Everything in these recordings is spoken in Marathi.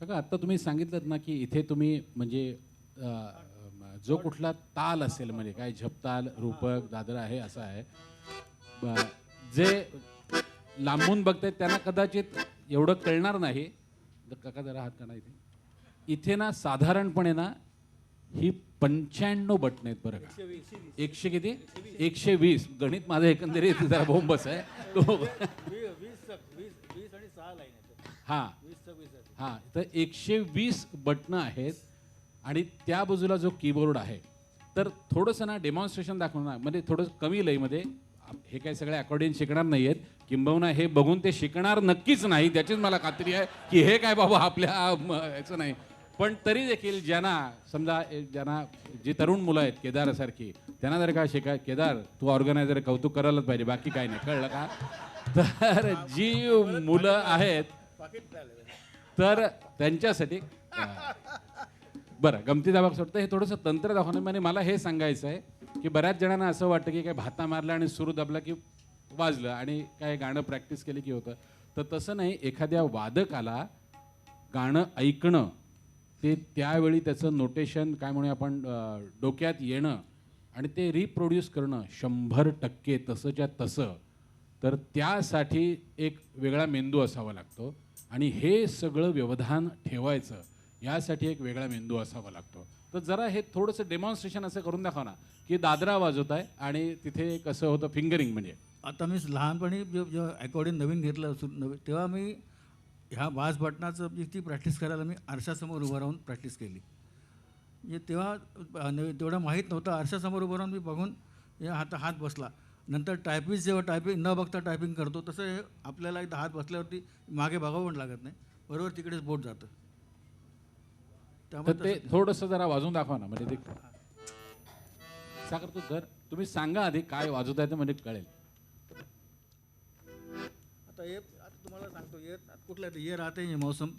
काका आत्ता तुम्ही सांगितलं ना की इथे तुम्ही म्हणजे जो कुठला ताल असेल म्हणजे काय झपताल रूपक दादरा आहे असं आहे जे लांबून बघतायत त्यांना कदाचित एवढं कळणार नाही. काका जरा हात काढा इथे. इथे ना साधारणपणे ना ही 95 बटन आहेत बरं का. 100 किती 120. गणित माझं एकंदरीत जरा बोंबच आहे. हां हां तर 120 बटणं आहेत आणि त्या बाजूला जो कीबोर्ड आहे तर थोडंसं ना डेमॉन्स्ट्रेशन दाखवणार म्हणजे थोडं कमी लयमध्ये. हे काय सगळे अकॉर्डियन शिकणार नाही आहेत किंबहुना हे बघून ते शिकणार नक्कीच नाही त्याचीच मला खात्री आहे की हे काय बाबा आपल्या याचं नाही. पण तरी देखील ज्यांना समजा ज्यांना जी तरुण मुलं आहेत केदारसारखी त्यांना जर का केदार तू ऑर्गनायझर कौतुक करायलाच पाहिजे बाकी काय नाही कळलं का. तर जी मुलं आहेत तर त्यांच्यासाठी बरं गमतीचा भाग सोडतं हे थोडंसं तंत्र दाखवणं म्हणजे मला हे सांगायचं आहे की बऱ्याच जणांना असं वाटतं की काय भाता मारला आणि सुरू दाबला की वाजलं आणि काय गाणं प्रॅक्टिस केली की होतं. तर तसं नाही. एखाद्या वादकाला गाणं ऐकणं ते त्यावेळी त्याचं नोटेशन काय म्हणूया आपण डोक्यात येणं आणि ते रिप्रोड्यूस करणं 100% तसंच्या तसं. तर त्यासाठी एक वेगळा मेंदू असावा लागतो आणि हे सगळं व्यवधान ठेवायचं यासाठी एक वेगळा मेंदू असावा लागतो. तर जरा हे थोडंसं डेमॉन्स्ट्रेशन असं करून दाखवा ना की दादरा वाजवत आहे आणि तिथे कसं होतं फिंगरिंग म्हणजे. आता मी लहानपणी जेव्हा अकॉर्डिंग नवीन घेतलं तेव्हा मी ह्या बास बटनाचं ती प्रॅक्टिस करायला मी आरशासमोर उभं राहून प्रॅक्टिस केली. म्हणजे तेव्हा तेवढं माहीत नव्हतं. आरशासमोर उभं राहून मी बघून हात बसला. नंतर टायपिंग जेव्हा टायपिंग न बघता टायपिंग करतो तसं हे आपल्याला एकदा हात बसल्यावरती मागे बघावं पण लागत नाही. बरोबर तिकडेच बोट जातं. तर ते थोडंसं जरा वाजवून दाखवा ना म्हणजे ते सागर तू धर तुम्ही सांगा आधी काय वाजवत आहे ते म्हणजे कळेल. आता तुम्हाला सांगतो ये कुठला ये राहते ये मौसम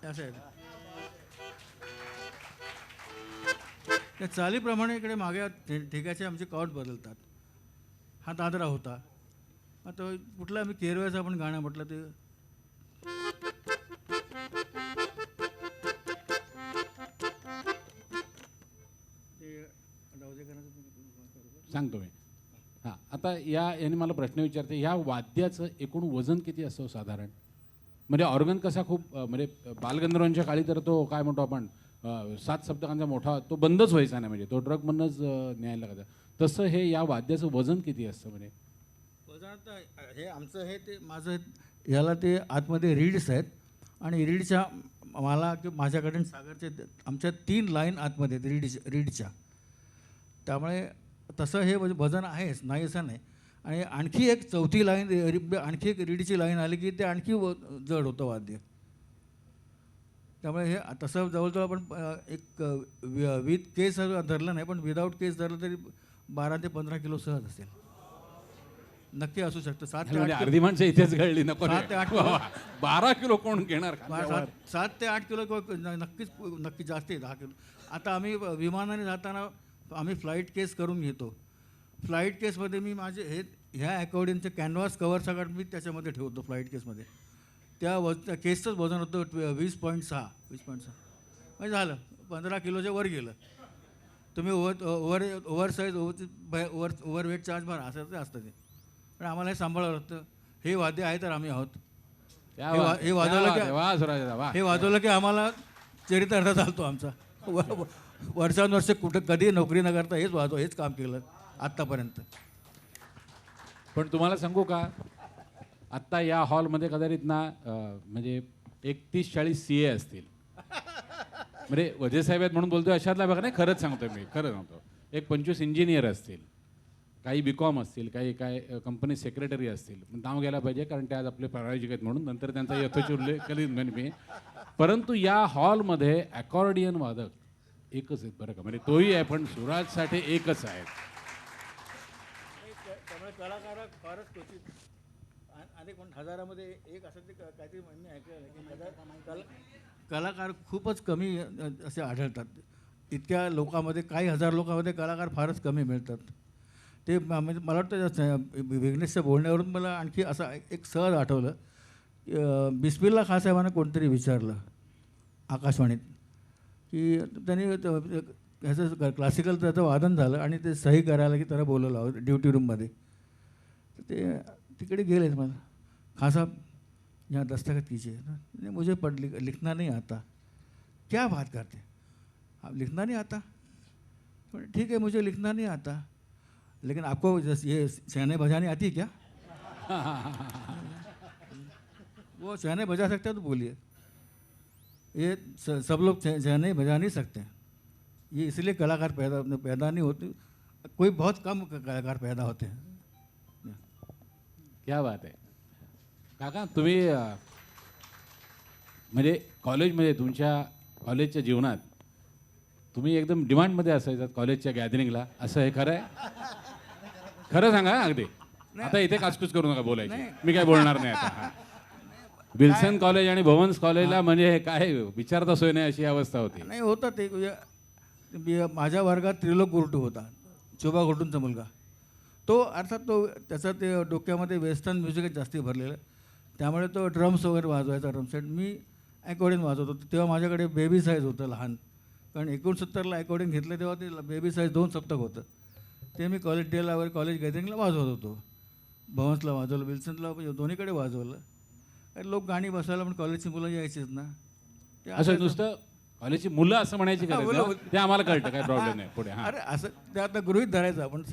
असं आहे. त्या चालीप्रमाणे इकडे मागे ठेक्याचे आमचे कॉर्ड बदलतात. हा दादरा होता. आता कुठलं आम्ही केरव्याचं आपण गाणं म्हटलं ते सांगतो मी. हां आता याने मला प्रश्न विचारते ह्या वाद्याचं एकूण वजन किती असतं साधारण. म्हणजे ऑर्गन कसा खूप म्हणजे बालगंधर्वांच्या काळी तर तो काय म्हणतो आपण 7 सप्तकांचा मोठा तो बंदच व्हायचा नाही म्हणजे तो ट्रकमधनंच न्यायला लागायचा. तसं हे या वाद्याचं वजन किती असतं म्हणजे. वजन आता हे आमचं हे ते माझं याला ते आतमध्ये रीड्स आहेत आणि रीडच्या मला किंवा माझ्याकडे सागरचे आमच्या 3 लाईन आतमध्ये आहेत रीडच्या. त्यामुळे तसं हे वजन आहेच नाही असं नाही. आणि आणखी एक चौथी लाईन आणखी एक रीडची लाईन आली की ते आणखी जड होतं वाद्य. त्यामुळे हे तसं जवळजवळ आपण एक विथ केस धरलं नाही पण विदाऊट केस धरलं तरी 12 ते 15 किलो सहज असेल. नक्की असू शकतं. 7 ते 8 अर्धी माणसं इथेच घडली नको. 7 ते 8 12 किलो कोण घेणार. 7 ते 8 किलो नक्की जास्त आहे 10 किलो. आता आम्ही विमानाने जाताना आम्ही फ्लाईट केस करून घेतो. फ्लाईट केसमध्ये मी माझे ह्या अकॉर्डिंगचे कॅनव्हास कवर सगळं मी त्याच्यामध्ये ठेवतो फ्लाईट केसमध्ये. त्या केसचंच वजन होतं 20.6 म्हणजे झालं 15 किलोच्या वर गेलं. तुम्ही ओव्हर साईज ओव्हरवेट चार्ज भरा असं ते असतं ते. पण आम्हाला हे सांभाळावं लागतं. हे वाद्य आहे तर आम्ही आहोत. हे वाजवलं की आम्हाला चरितार्थ चालतो आमचा. वर्षानुवर्ष कुठं कधी नोकरी न करता हेच काम केलं आत्तापर्यंत. पण तुम्हाला सांगू का आत्ता या हॉलमध्ये कदाचित ना म्हणजे 31-40 CA असतील. म्हणजे वजे साहेब आहेत म्हणून बोलतोय अशातला बघा नाही खरंच सांगतोय मी खरं सांगतो. एक 25 इंजिनियर असतील काही BCom असतील, काही काय कंपनी सेक्रेटरी असतील, नाव घ्यायला पाहिजे कारण ते आज आपले प्रायोजक आहेत म्हणून, नंतर त्यांचा यथोचित उल्लेख करीन मी. परंतु या हॉलमध्ये अकॉर्डियन वादक एकच आहेत बरं का, म्हणजे तोही आहे पण सुराजसाठी एकच आहेत. त्यामुळे कलाकार फारच क्वचित अनेक पण हजारामध्ये एक असं ते काहीतरी मी ऐकलं की कलाकार खूपच कमी असे आढळतात. इतक्या लोकांमध्ये काही हजार लोकांमध्ये कलाकार फारच कमी मिळतात. ते म्हणजे मला वाटतं विघ्नेशच्या बोलण्यावरून मला आणखी असं एक सहज आठवलं. बिस्मिल्ला खान साहेबांना कोणतरी विचारलं आकाशवाणीत की त्यांनी ह्याचं क्लासिकल त्याचं वादन झालं आणि ते सही करायला की त्याला बोलवलं ड्युटी रूममध्ये. तर ते तिकडे गेलेत मला, खान साहब यहाँ दस्तखत कीजिए. नहीं मुझे लिखना नहीं आता. क्या बात करते, आप लिखना नहीं आता? ठीक है मुझे लिखना नहीं आता, लेकिन आपको ये शहनाई बजानी आती है क्या? वो शहनाई बजा सकते हैं तो बोलिए. ये सब लोग शहनाई बजा नहीं सकते. ये इसलिए कलाकार पैदा नहीं होते, कोई बहुत कम कलाकार पैदा होते हैं. क्या बात आहे काका. तुम्ही म्हणजे कॉलेजमध्ये तुमच्या कॉलेजच्या जीवनात तुम्ही एकदम डिमांडमध्ये असायचात कॉलेजच्या गॅदरिंगला, असं हे खरं आहे? खरं सांगा अगदी. आता इथे काचकूच करू नका बोलायची, मी काय बोलणार नाही आता. विल्सन कॉलेज आणि भवन्स कॉलेजला म्हणजे हे काय विचारता सोय नाही अशी अवस्था होती. नाही होतं ते. माझ्या वर्गात त्रिलोक गुरटू होता, शोभा गुरटूंचा मुलगा. तो अर्थात तो त्याचं ते डोक्यामध्ये वेस्टर्न म्युझिकच जास्ती भरलेलं, त्यामुळे तो ड्रम्स वगैरे वाजवायचा, ड्रम सेट. मी अकॉर्डिंग वाजवत होतो. तेव्हा माझ्याकडे बेबी साईज होतं लहान, कारण 69ला अकॉर्डिंग घेतलं तेव्हा ते बेबी साईज 2 सप्तक होतं. ते मी कॉलेज डेला वगैरे कॉलेज गॅदरिंगला वाजवत होतो. भवन्सला वाजवलं, विल्सनला दोन्हीकडे वाजवलं. अरे लोक गाणी बसायला पण कॉलेजची मुलं यायचीच ना. ते असं नुसतं कॉलेजची मुलं असं म्हणायची गरज नाही. ते आम्हाला कळतं, काय प्रॉब्लेम नाही. पुढे अरे असं ते आता गृहीत धरायचं आपण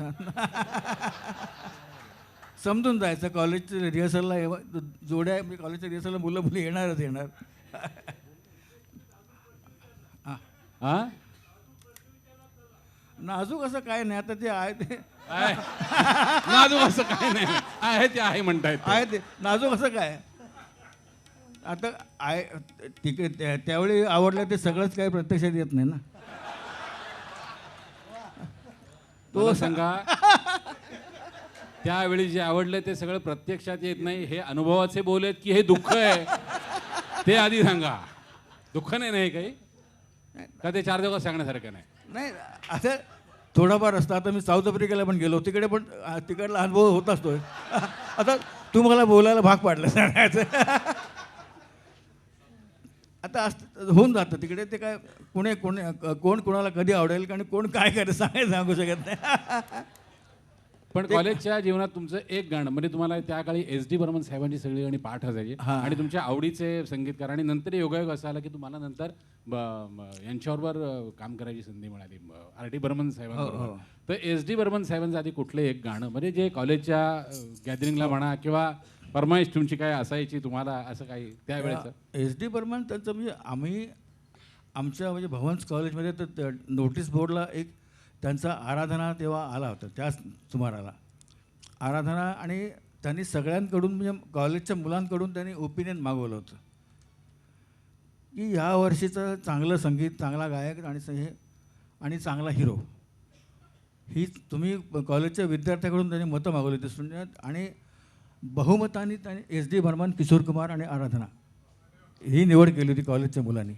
समजून जायचं. कॉलेजच्या रिहर्सलला जोड्या मी कॉलेजच्या रिहर्सलला मुलं मुली येणारच येणार. हां नाजूक असं काय नाही. आता ते आहे ते नाजूक असं काय नाही आहे, ते आहे म्हणतायत. आहे ते नाजूक असं काय. आता आहे तिकडे त्यावेळी आवडलं ते सगळंच काही प्रत्यक्षात येत नाही ना. तो सांगा त्यावेळी जे आवडले ते सगळं प्रत्यक्षात येत नाही, हे अनुभवाचे बोल आहेत की हे दुःख आहे ते आधी सांगा. दुःख नाही काही का, ते 4 दिवस सांगण्यासारखं नाही. नाही असं थोडाफार असतं. आता मी साऊथ आफ्रिकेला पण गेलो, तिकडे पण तिकडला अनुभव होत असतो. आता तू मला बोलायला भाग पाडलं सांगायचं. आता होऊन जातं तिकडे. ते काय कोण कोणाला कधी आवडेल आणि कोण काय करेल सांगू शकत नाही. पण कॉलेजच्या जीवनात तुमचं एक गाणं म्हणजे तुम्हाला त्या काळी SD बर्मन साहेबांची सगळी गाणी पाठ असायची आणि तुमच्या आवडीचे संगीतकार, आणि नंतर योगायोग असा आला की तुम्हाला नंतर यांच्याबरोबर काम करायची संधी मिळाली, RD बर्मन साहेबांबरोबर. तर SD बर्मन साहेबांचं आधी कुठलं एक गाणं म्हणजे जे कॉलेजच्या गॅदरिंगला म्हणा किंवा फरमाईश तुमची काय असायची तुम्हाला, असं काही त्यावेळेचं? SD बर्मन त्यांचं म्हणजे आम्ही आमच्या म्हणजे भवन्स कॉलेजमध्ये तर नोटीस बोर्डला एक त्यांचा आराधना तेव्हा आला होता त्या सुमाराला. आराधना आणि त्यांनी सगळ्यांकडून म्हणजे कॉलेजच्या मुलांकडून त्यांनी ओपिनियन मागवलं होतं की ह्या वर्षीचं चांगलं संगीत, चांगला गायक आणि चांगला हिरो ही तुम्ही कॉलेजच्या विद्यार्थ्याकडून त्यांनी मतं मागवली होती. आणि बहुमताने त्यांनी SD बर्मन, किशोर कुमार आणि आराधना ही निवड केली होती कॉलेजच्या मुलांनी.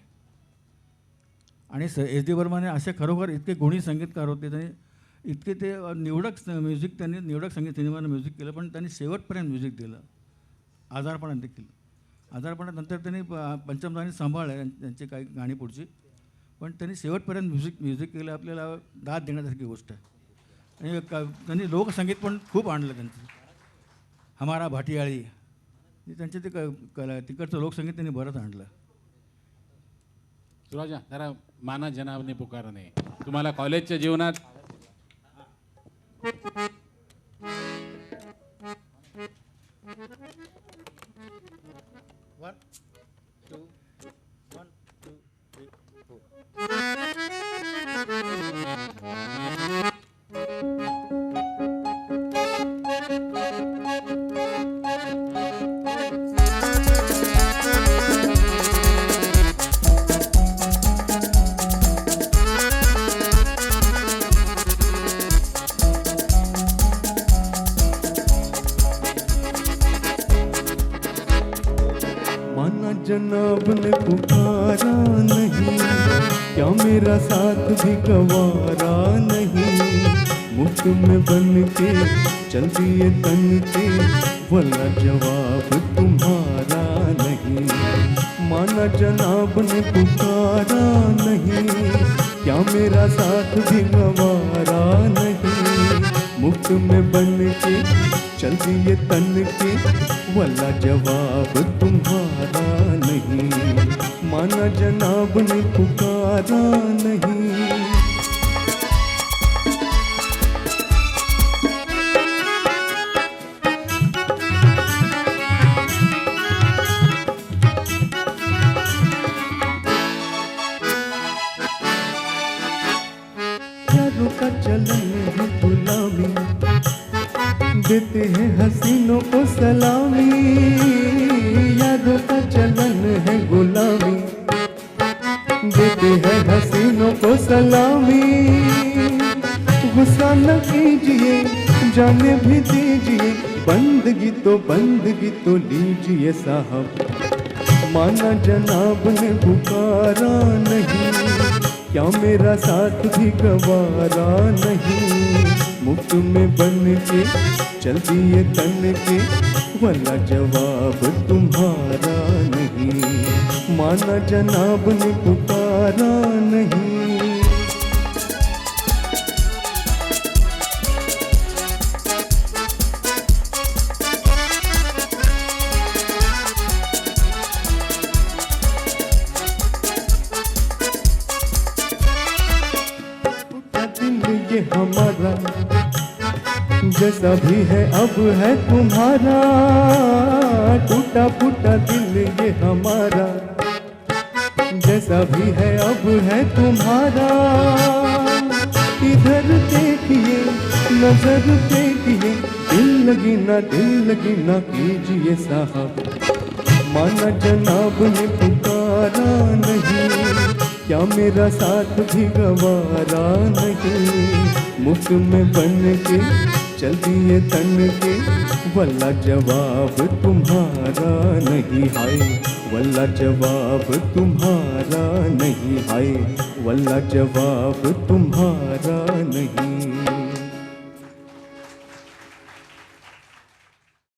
आणि SD बर्मन असे खरोखर इतके गुणी संगीतकार होते. त्यांनी इतके ते निवडक संगीत सिनेमानं म्युझिक केलं, पण त्यांनी शेवटपर्यंत म्युझिक दिलं आजारपणात देखील. आजारपणानंतर त्यांनी पंचमदानी सांभाळलं त्यांची काही गाणी पुढची, पण त्यांनी शेवटपर्यंत म्युझिक केलं. आपल्याला दाद देण्यासारखी गोष्ट आहे. आणि त्यांनी लोकसंगीत पण खूप आणलं त्यांचं. हमारा भाटियाळी त्यांचे ते तिकडचं लोकसंगीत त्यांनी बरंच आणलं. सुराजा जरा माना जनाबने पुकारणे तुम्हाला कॉलेजच्या जीवनात जनाब ने पुकारा नहीं, क्या मेरा साथ भी गवारा नहीं। मुफ्त में बन के चल दिए तन के, वाला जवाब तुम्हारा नहीं। माना जनाब ने पुकारा नहीं, क्या मेरा साथ भी गवारा नहीं। मुफ्त में बन के चल दिए तन के, वाला जवाब तुम्हारा नहीं। माना जनाब ने पुकारा नहीं। यारों का चलन है गुलामी, देते हैं हसीनों को सलामी। यारों का चलन है गुलामी, देते हैं हसीनों को सलामी। गुस्सा न कीजिए, जाने भी दीजिए, बंदगी तो लीजिए साहब। माना जनाब ने पुकारा नहीं, क्या मेरा साथ भी गवारा नहीं। मुफ्त में बन के चल दिए तन के, वाला जवाब तुम्हारा नहीं। माना जनाब ने पुकारा नहीं। दिल ये हमारा जैसा भी है अब है तुम्हारा। टूटा फूटा दिल ये हमारा, जैसा भी है अब है तुम्हारा। इधर देखिए, नजर देखिए, दिल लगी ना कीजिए साहब। माना जनाब ने पुकारा नहीं, क्या मेरा साथ भी गवारा नहीं। मुफ्त में बन के चल दिए तन के, वाला जवाब तुम्हारा नहीं। हाय वाला जवाब तुम्हारा नहीं। हाय वाला जवाब तुम्हारा नहीं।